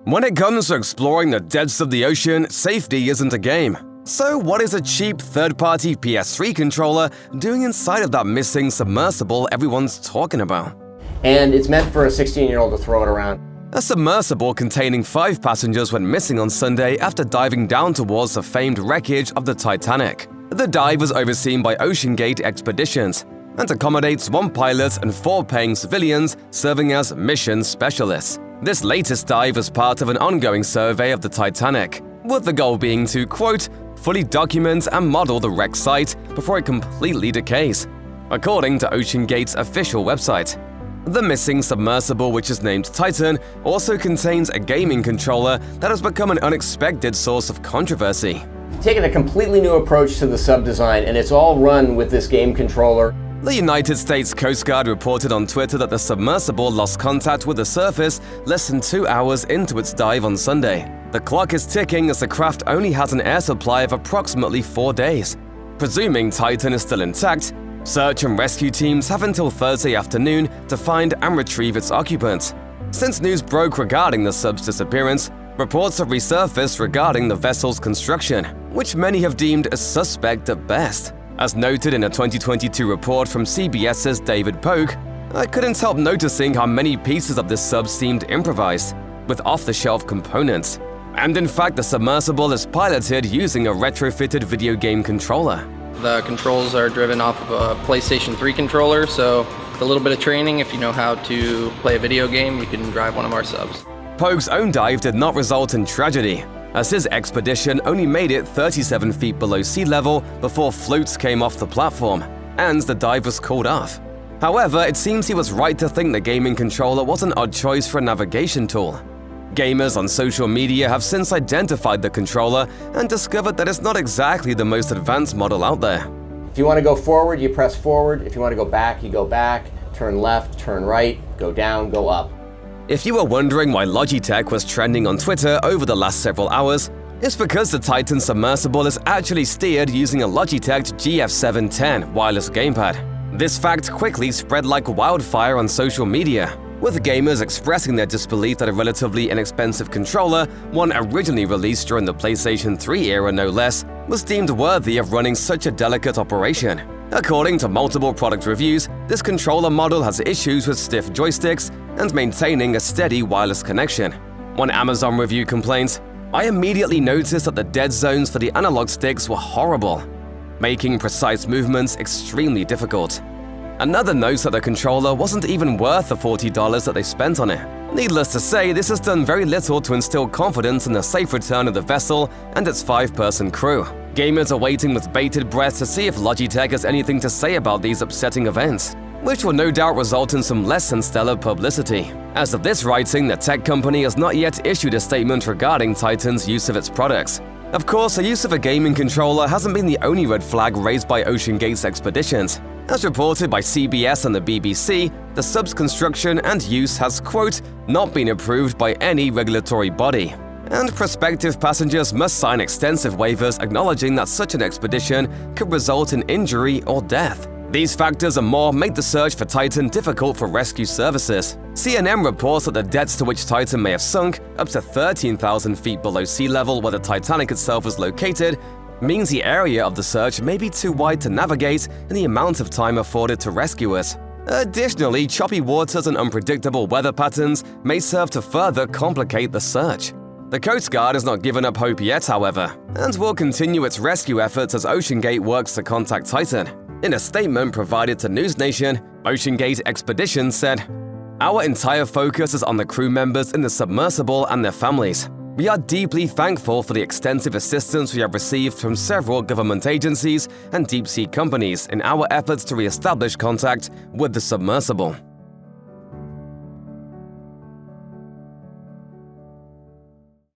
When it comes to exploring the depths of the ocean, safety isn't a game. So what is a cheap third-party PS3 controller doing inside of that missing submersible everyone's talking about? And it's meant for a 16-year-old to throw it around. A submersible containing 5 passengers went missing on Sunday after diving down towards the famed wreckage of the Titanic. The dive was overseen by OceanGate Expeditions and accommodates 1 pilot and 4 paying civilians serving as mission specialists. This latest dive was part of an ongoing survey of the Titanic, with the goal being to, quote, fully document and model the wreck site before it completely decays, according to OceanGate's official website. The missing submersible, which is named Titan, also contains a gaming controller that has become an unexpected source of controversy. Taking a completely new approach to the sub design, and it's all run with this game controller. The United States Coast Guard reported on Twitter that the submersible lost contact with the surface less than 2 hours into its dive on Sunday. The clock is ticking as the craft only has an air supply of approximately 4 days. Presuming Titan is still intact, search and rescue teams have until Thursday afternoon to find and retrieve its occupant. Since news broke regarding the sub's disappearance, reports have resurfaced regarding the vessel's construction, which many have deemed as suspect at best. As noted in a 2022 report from CBS's David Pogue, I couldn't help noticing how many pieces of this sub seemed improvised, with off-the-shelf components. And in fact, the submersible is piloted using a retrofitted video game controller. The controls are driven off of a PlayStation 3 controller, so with a little bit of training, if you know how to play a video game, you can drive one of our subs. Pogue's own dive did not result in tragedy, as his expedition only made it 37 feet below sea level before floats came off the platform, and the dive was called off. However, it seems he was right to think the gaming controller was an odd choice for a navigation tool. Gamers on social media have since identified the controller and discovered that it's not exactly the most advanced model out there. If you want to go forward, you press forward. If you want to go back, you go back. Turn left, turn right, go down, go up. If you were wondering why Logitech was trending on Twitter over the last several hours, it's because the Titan submersible is actually steered using a Logitech GF710 wireless gamepad. This fact quickly spread like wildfire on social media, with gamers expressing their disbelief that a relatively inexpensive controller, one originally released during the PlayStation 3 era no less, was deemed worthy of running such a delicate operation. According to multiple product reviews, this controller model has issues with stiff joysticks and maintaining a steady wireless connection. One Amazon review complains, "I immediately noticed that the dead zones for the analog sticks were horrible, making precise movements extremely difficult." Another notes that the controller wasn't even worth the $40 that they spent on it. Needless to say, this has done very little to instill confidence in the safe return of the vessel and its 5-person crew. Gamers are waiting with bated breath to see if Logitech has anything to say about these upsetting events, which will no doubt result in some less than stellar publicity. As of this writing, the tech company has not yet issued a statement regarding Titan's use of its products. Of course, the use of a gaming controller hasn't been the only red flag raised by OceanGate's expeditions. As reported by CBS and the BBC, the sub's construction and use has, quote, not been approved by any regulatory body. And prospective passengers must sign extensive waivers acknowledging that such an expedition could result in injury or death. These factors and more make the search for Titan difficult for rescue services. CNN reports that the depths to which Titan may have sunk, up to 13,000 feet below sea level where the Titanic itself was located, means the area of the search may be too wide to navigate in the amount of time afforded to rescuers. Additionally, choppy waters and unpredictable weather patterns may serve to further complicate the search. The Coast Guard has not given up hope yet, however, and will continue its rescue efforts as OceanGate works to contact Titan. In a statement provided to News Nation, OceanGate Expeditions said, "Our entire focus is on the crew members in the submersible and their families. We are deeply thankful for the extensive assistance we have received from several government agencies and deep-sea companies in our efforts to re-establish contact with the submersible."